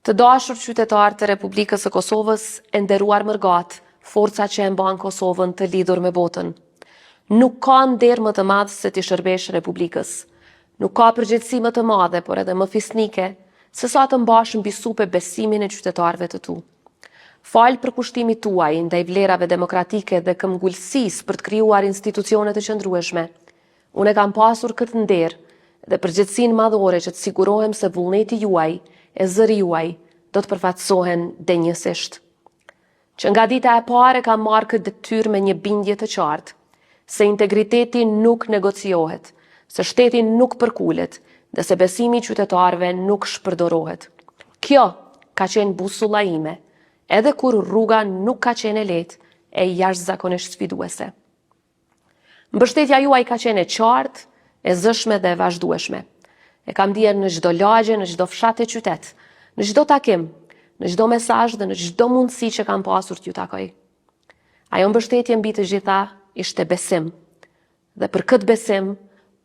Të dashur qytetarë të Republikës së Kosovës, e nderuar mërgat, forca që e mban Kosovën të lidhur me botën. Nuk ka nder më të madh se të shërbesh Republikës. Nuk ka përgjegjësi më të madhe, por edhe më fisnike, se sa të mbash mbi supe besimin e qytetarëve të tu. Falë për kushtimit tuaj ndaj vlerave demokratike dhe këmbgulësisë për të krijuar institucione të qëndrueshme, unë kam pasur këtë nder dhe përgjegjësinë madhore që të sigurohem se vullneti juaj e zëri juaj do të përfaqësohen denjësisht. Që nga dita e parë kam marrë këtë detyrë me një bindje të qartë, se integriteti nuk negociohet, se shteti nuk përkulet dhe se besimi i qytetarëve nuk shpërdorohet. Kjo ka qenë busulla ime, edhe kur rruga nuk ka qenë e lehtë e jashtëzakonisht sfiduese. Mbështetja juaj ka qenë e qartë, e zëshme dhe e vazhdueshme. E kam ndier në çdo lagje, në çdo fshat e qytet, në çdo takim, në çdo mesazh dhe në çdo mundësi që kam pasur t'ju takoj. Ajo mbështetje mbi të gjitha ishte besim. Dhe për këtë besim,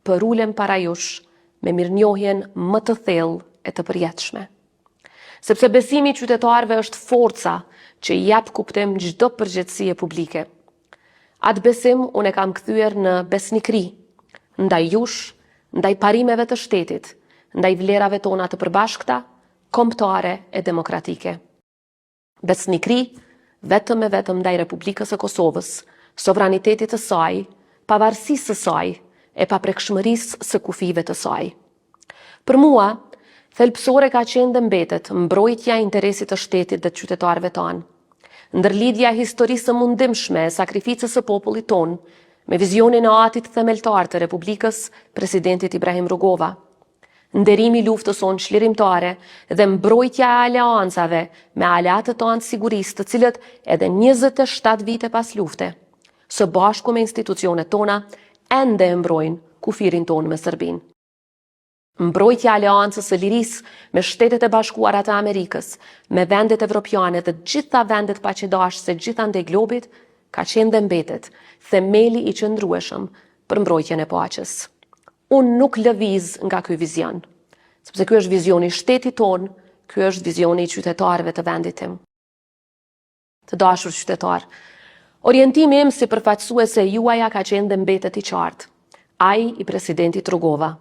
përulem para jush me mirënjohjen më të thellë e të përjetshme. Sepse besimi i qytetarëve është forca që i jep kuptim çdo përgjegjësie publike. Atë besim unë e kam kthyer në besnikëri, ndaj jush, ndaj parimeve të shtetit, ndaj vlerave tona të përbashkëta, kombëtare e demokratike. Besnikëri vetëm e vetëm ndaj Republikës së Kosovës, sovranitetit të saj, pavarësisë së saj e paprekshmërisë së kufive të saj. Për mua, thelbësore ka qenë dhe mbetet mbrojtja e interesit të shtetit dhe të qytetarëve tanë, ndërlidhja e historisë së mundimshme e sakrificës së popullit tonë me vizionin e atit themeltar të Republikës, presidentit Ibrahim Rugova, nderimi luftës sonë çlirimtare dhe mbrojtja e aleancave me aleatët tanë sigurisë, të cilët edhe 27 vite pas lufte, së bashku me institucionet tona, ende e mbrojnë kufirin tonë me Serbinë. Mbrojtja e aleancës së lirisë me Shtetet e Bashkuara të Amerikës, me vendet evropiane dhe gjitha vendet paqëdashëse gjithandej globit, ka qenë dhe mbetet themeli i qëndrueshëm për mbrojtjen e paqes. Unë nuk lëviz nga ky vizion, sepse ky është vizioni i shtetit ton, ky është vizioni i qytetarëve të vendit tim. Të dashur qytetar, orientimi im si përfaqësuese juaja ka qenë dhe mbetet i qartë, ai i presidentit Rugova.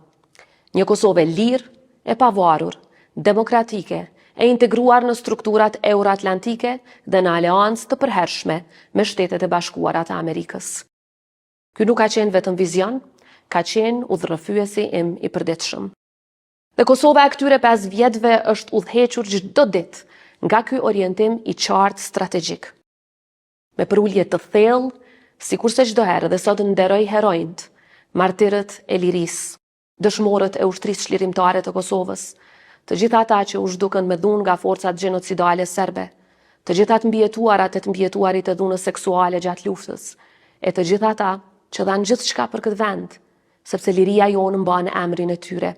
Një Kosovë e lirë, e pavarur, demokratike, e integruar në strukturat euroatlantike dhe në aleancë të përhershme me Shtetet e Bashkuara të Amerikës. Ky nuk ka qenë vetëm vizion, ka qenë udhërrëfyesi im i përditshëm. Dhe Kosova e këtyre 5 vjetëve është udhëhequr çdo ditë nga ky orientim i qartë strategjik. Me përulje të thellë, sikurse çdo herë dhe sot nderoj heronjt, martirët e lirisë, dëshmorët e ushtrisë çlirimtare të Kosovës, të gjitha ata që u zhdukën me dhunë nga forcat gjenocidale serbe, të gjitha të mbijetuarat e të mbijetuarit e dhunës seksuale gjatë luftës, e të gjitha ata që dhanë gjithçka për këtë vend, sepse liria jonë mban emrin e tyre,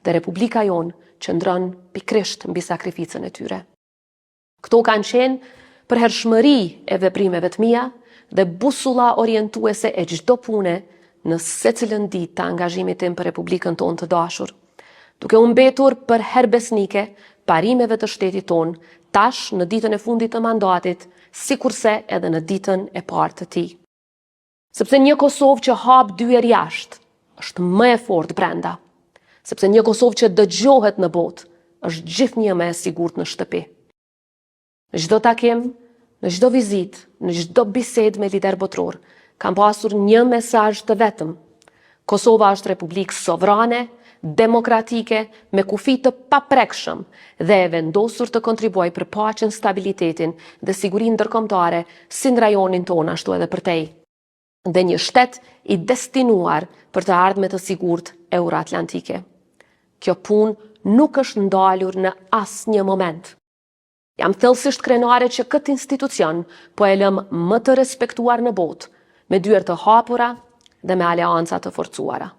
dhe Republika jonë qëndron pikrisht mbi sakrificën e tyre. Këto kanë qenë përhershmëri e veprimeve të mia dhe busulla orientuese e çdo pune në secilën ditë të angazhimit tim për Republikën tonë të dashur, duke u mbetur për herbesnike parimeve të shtetit tonë, tash në ditën e fundit të mandatit, sikurse edhe në ditën e parë të tij. Sepse një Kosovë që hap dyer jashtë është më e fortë brenda, sepse një Kosovë që dëgjohet në botë është gjithnjë më e sigurt në shtëpi. Në çdo takim, në çdo vizitë, në çdo bisedë me lider botror, kam pasur një mesazh të vetëm. Kosova është republikë sovrane, demokratike, me kufi të paprekshëm dhe e vendosur të kontribuoj për paqen, stabilitetin dhe sigurinë ndërkombëtare si në rajonin tonë ashtu edhe për tej. Dhe një shtet i destinuar për të ardhme të sigurt euroatlantike. Kjo punë nuk është ndalur në asnjë moment. Jam thellësisht krenare që këtë institucion po e lëm më të respektuar në botë, me dyert të hapura dhe me aleanca të forcuara.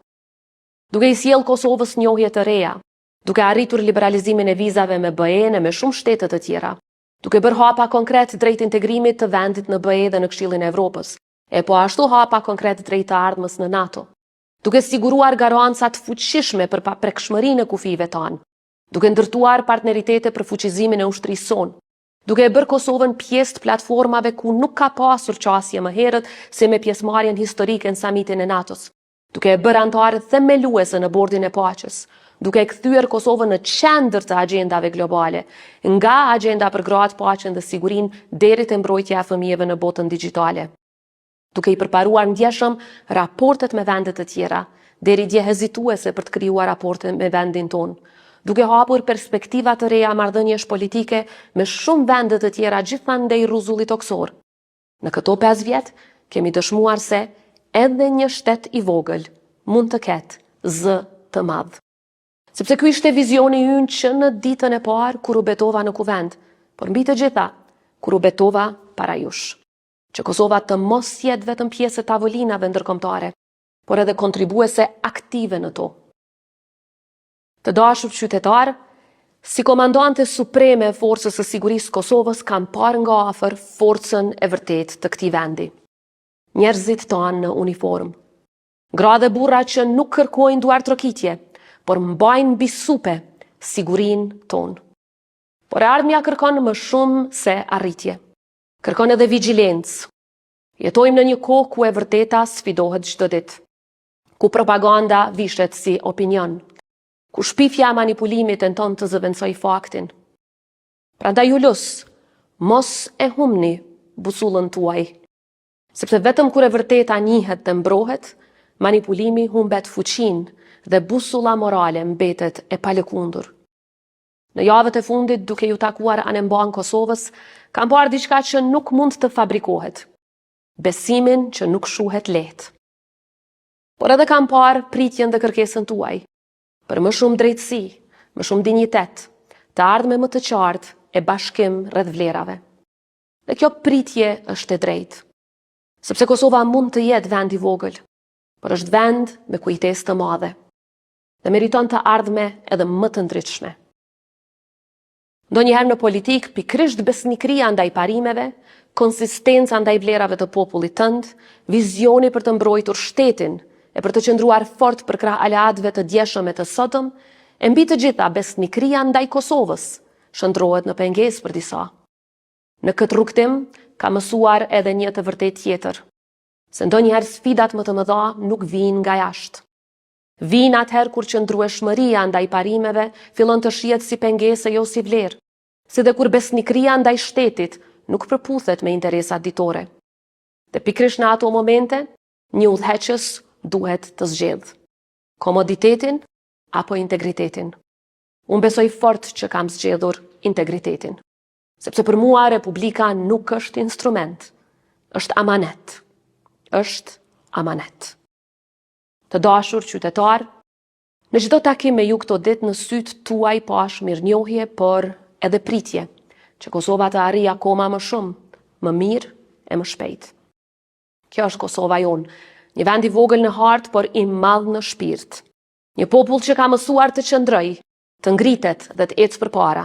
Duke i sjell Kosovës njohje të reja, duke arritur liberalizimin e vizave me BE-n e me shumë shtete të tjera, duke bërë hapa konkret drejt integrimit të vendit në BE dhe në Këshillin e Evropës, e po ashtu hapa konkret drejt të ardhmës në NATO, duke siguruar garancat fuqishme për paprekshmërinë e kufive tanë, duke ndërtuar partneritete për fuqizimin e ushtrisë sonë, duke e bërë Kosovën pjesë të platformave ku nuk ka pasur qasje më herët se me pjesëmarrjen historike në samitin e NATO-s, duke e bërë antare themeluese në bordin e paqes, duke e kthyer Kosovën në qendër të agjendave globale, nga agjenda për gratë, paqen dhe sigurinë deri te mbrojtja e fëmijëve në botën digjitale, duke i përparuar ndjeshëm raportet me vendet të tjera, deri dje hezituese për të krijuar raporte me vendin tonë, duke hapur perspektiva të reja marrëdhëniesh politike me shumë vende të tjera gjithandej rruzullit toksor. Në këto 5 vjet kemi dëshmuar se edhe një shtet i vogël mund të ketë zë të madh. Sepse ky ishte vizioni ynë që në ditën e parë kur u betova në kuvend, por mbi të gjitha kur u betova para jush, që Kosova të mos jetë vetëm pjesë e tavolinave ndërkombëtare, por edhe kontribuese aktive në to. Të dashur qytetar, si komandante supreme e Forcës së Sigurisë Kosovës kam parë nga afër forcën e vërtet të këtij vendi. Njerëzit tanë në uniformë. Gra dhe burra që nuk kërkojnë duartrokitje, por mbajnë mbi supe sigurinë tonë. Por e ardhmja kërkon më shumë se arritje. Kërkon edhe vigjilencë. Jetojmë në një kohë ku e vërteta sfidohet çdo ditë, ku propaganda vishet si opinion, ku shpifja e manipulimit tenton të zëvendësoj faktin. Prandaj ju lus, mos e humni busullën tuaj, sepse vetëm kur e vërteta njihet dhe mbrohet, manipulimi humbet fuqinë dhe busulla morale mbetet e palëkundur. Në javët e fundit, duke ju takuar anemban Kosovës, kam parë diçka që nuk mund të fabrikohet. Besimin që nuk shuhet lehtë. Por edhe kam parë pritjen dhe kërkesën tuaj për më shumë drejtësi, më shumë dinjitet, të ardhme më të qartë e bashkim rreth vlerave. Dhe kjo pritje është e drejtë, sepse Kosova mund të jetë vend i vogël, por është vend me kujtesë të madhe dhe meriton të ardhme edhe më të ndritshme. Ndonjëherë në politik, pikërisht besnikëria ndaj parimeve, konsistenca ndaj vlerave të popullit tënd, vizioni për të mbrojtur shtetin e për të qëndruar fort për krah aleatëve të djeshëm e të sotëm, e mbi të gjitha besnikëria ndaj Kosovës shndrohet në pengesë për disa. Në këtë rrugtim ka mësuar edhe një të vërtet tjetër, se ndonjëherë sfidat më të mëdha nuk vijnë nga jashtë. Vijnë atëherë kur qëndrueshmëria ndaj parimeve fillon të shihet si pengesë jo si vlerë, si dhe kur besnikëria ndaj shtetit nuk përputhet me interesat ditore. Dhe pikërisht në ato momente, një udhëheqës duhet të zgjedhë komoditetin apo integritetin. Unë besoj fort që kam zgjedhur integritetin, sepse për mua Republika nuk është instrument, është amanet. Është amanet. Të dashur qytetar, në çdo takim me ju këto ditë në sytë tuaj pash mirënjohje, por edhe pritje, që Kosova të arrijë akoma më shumë, më mirë e më shpejt. Kjo është Kosova jonë, një vend i vogël në hartë, por i madh në shpirt. Një popull që ka mësuar të qëndroj, të ngritet dhe të ecë përpara,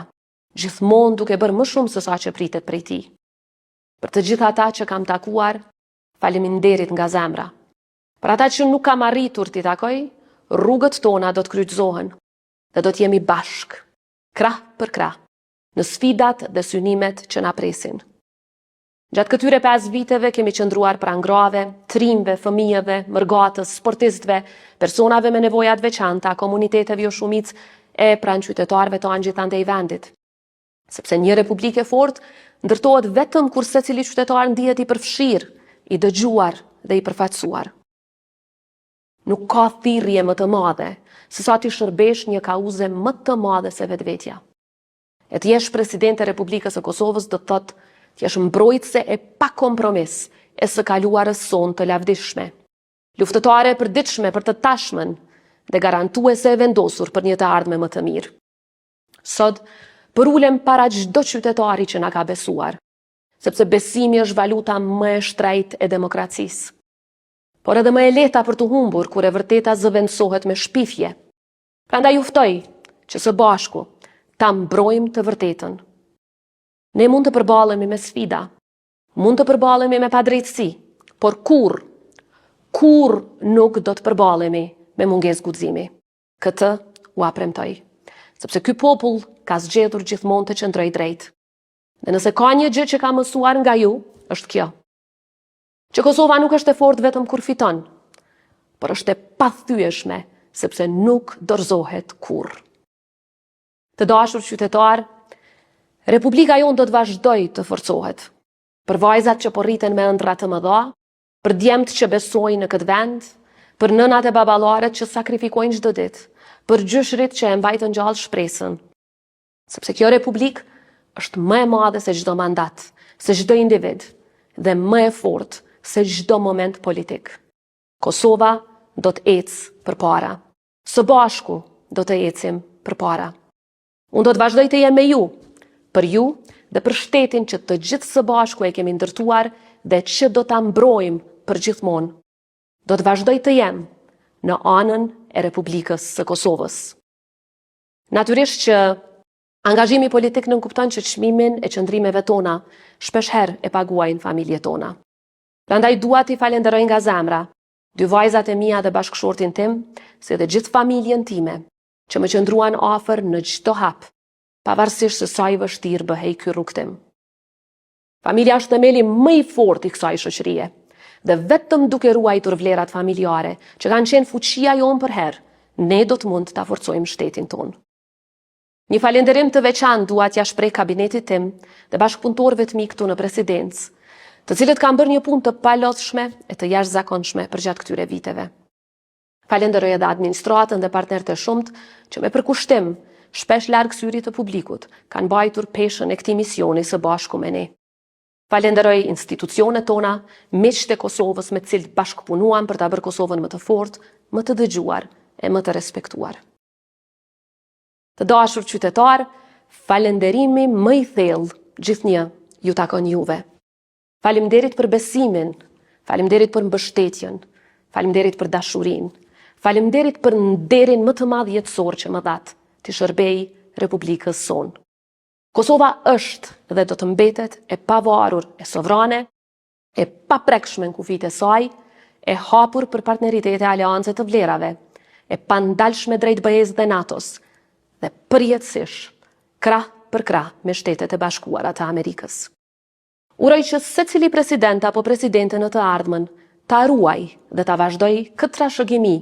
gjithmonë duke bërë më shumë se sa që pritet prej tij. Për të gjitha ata që kam takuar, faleminderit nga zemra. Për ata që nuk kam arritur t'i takoj, rrugët tona do të kryqëzohen dhe do t'jemi bashk, krah për krah, në sfidat dhe synimet që na presin. Gjatë këtyre 5 viteve kemi qëndruar pranë grave, trimve, fëmijëve, mërgatës, sportistëve, personave me nevoja të veçanta, komuniteteve jo shumicë e pranë qytetarëve të gjithandej vendit. Sepse një republikë e fortë ndërtohet vetëm kur secili qytetar ndihet i përfshirë, i dëgjuar dhe i përfaqësuar. Nuk ka thirrje më të madhe se sa ti shërbesh një kauze më të madhe se vetvetja. E të jesh presidente e Republikës së Kosovës do të thotë të jesh mbrojtëse e pa kompromis e së kaluarës sonë të lavdishme, luftëtare e përditshme për të tashmen dhe garantuese e vendosur për një të ardhme më të mirë. Sot përulem para çdo qytetari që na ka besuar, sepse besimi është valuta më e shtrejtë e demokracisë. Por edhe më e lehta për të humbur kur e vërteta zëvendësohet me shpifje. Prandaj ju ftoj që së bashku ta mbrojmë të vërtetën. Ne mund të përballemi me sfida, mund të përballemi me padrejtësi, por kur nuk do të përballemi me mungesë guximi. Këtë u apremtoj. sepse ky popull ka zgjedhur gjithmonë të qëndrojë drejt. Dhe nëse ka një gjë që ka mësuar nga ju, është kjo. Që Kosova nuk është e fortë vetëm kur fiton, por është e pathyeshme sepse nuk dorëzohet kurrë. Të dashur qytetar, Republika jonë do të vazhdojë të forcohet. Për vajzat që po rriten me ëndra të mëdha, për djemt që besojnë në këtë vend, për nënat e baballaret që sakrifikojnë çdo ditë, për gjyshrit që e mbajtën gjallë shpresën. Sepse kjo republikë është më e madhe se çdo mandat, se çdo individ dhe më e fortë se çdo moment politik. Kosova do të ecë përpara. Së bashku do të ecim përpara. Unë do të vazhdoj të jem me ju, për ju dhe për shtetin që të gjithë së bashku e kemi ndërtuar dhe që do ta mbrojmë për gjithmonë. Do të vazhdoj të jem në anën e Republikës së Kosovës. Natyrisht që angazhimi politik nënkupton që çmimin e qëndrimeve tona shpesh herë e paguajnë familjet tona. Prandaj dua t'i falenderoj nga zemra dy vajzat e mia dhe bashkëshortin tim, si dhe gjithë familjen time, që më qëndruan afër në çdo hap, pavarësisht se sa i vështirë bëhej ky rrugtim. Familja është themeli më i fortë i kësaj shoqërie, dhe vetëm duke ruajtur vlerat familjare, që kanë qenë fuqia jonë për herë, ne do të mund ta forcojmë shtetin tonë. Një falenderim të veçantë dua t'ia shpreh kabinetit tim dhe bashkëpunëtorëve të mi këtu në presidencë, të cilët kanë bërë një punë të palodhshme e të jashtëzakonshme përgjatë këtyre viteve. Falenderoj edhe administratën dhe partnerët e shumt që me përkushtim, shpesh larg syrit të publikut, kanë mbajtur peshën e këtij misioni së bashku me ne. Falenderoj institucionet tona, miqtë e Kosovës me të cilët bashkëpunuam për ta bërë Kosovën më të fortë, më të dëgjuar e më të respektuar. Të dashur qytetar, falenderimi më i thellë gjithnjë ju takon juve. Faleminderit për besimin, faleminderit për mbështetjen, faleminderit për dashurinë, faleminderit për nderin më të madh jetësor që më dhat të shërbej Republikës sonë. Kosova është dhe do të mbetet e pavarur, e sovrane, e paprekshme në kufijtë e saj, e hapur për partneritete e aleance të vlerave, e pandalshme drejt BE-s dhe NATO-s, dhe përjetësisht, krah për krah me Shtetet e Bashkuara të Amerikës. Uroj që secili president apo presidente në të ardhmen ta ruaj dhe ta vazhdoj këtë trashëgimi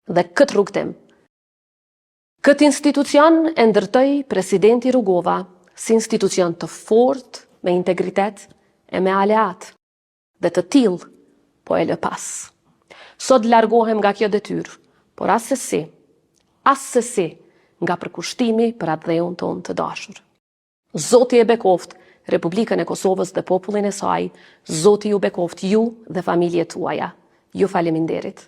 dhe këtë rrugtim. Këtë institucion e ndërtoi presidenti Rugova si institucion të fortë, me integritet e me aleat, dhe të tillë po e lë pas. Sot largohem nga kjo detyrë, por asesi nga përkushtimi për atë dheun tonë të dashur. Zoti e bekoft Republikën e Kosovës dhe popullin e saj, Zoti ju bekoft ju dhe familjet tuaja. Ju faleminderit.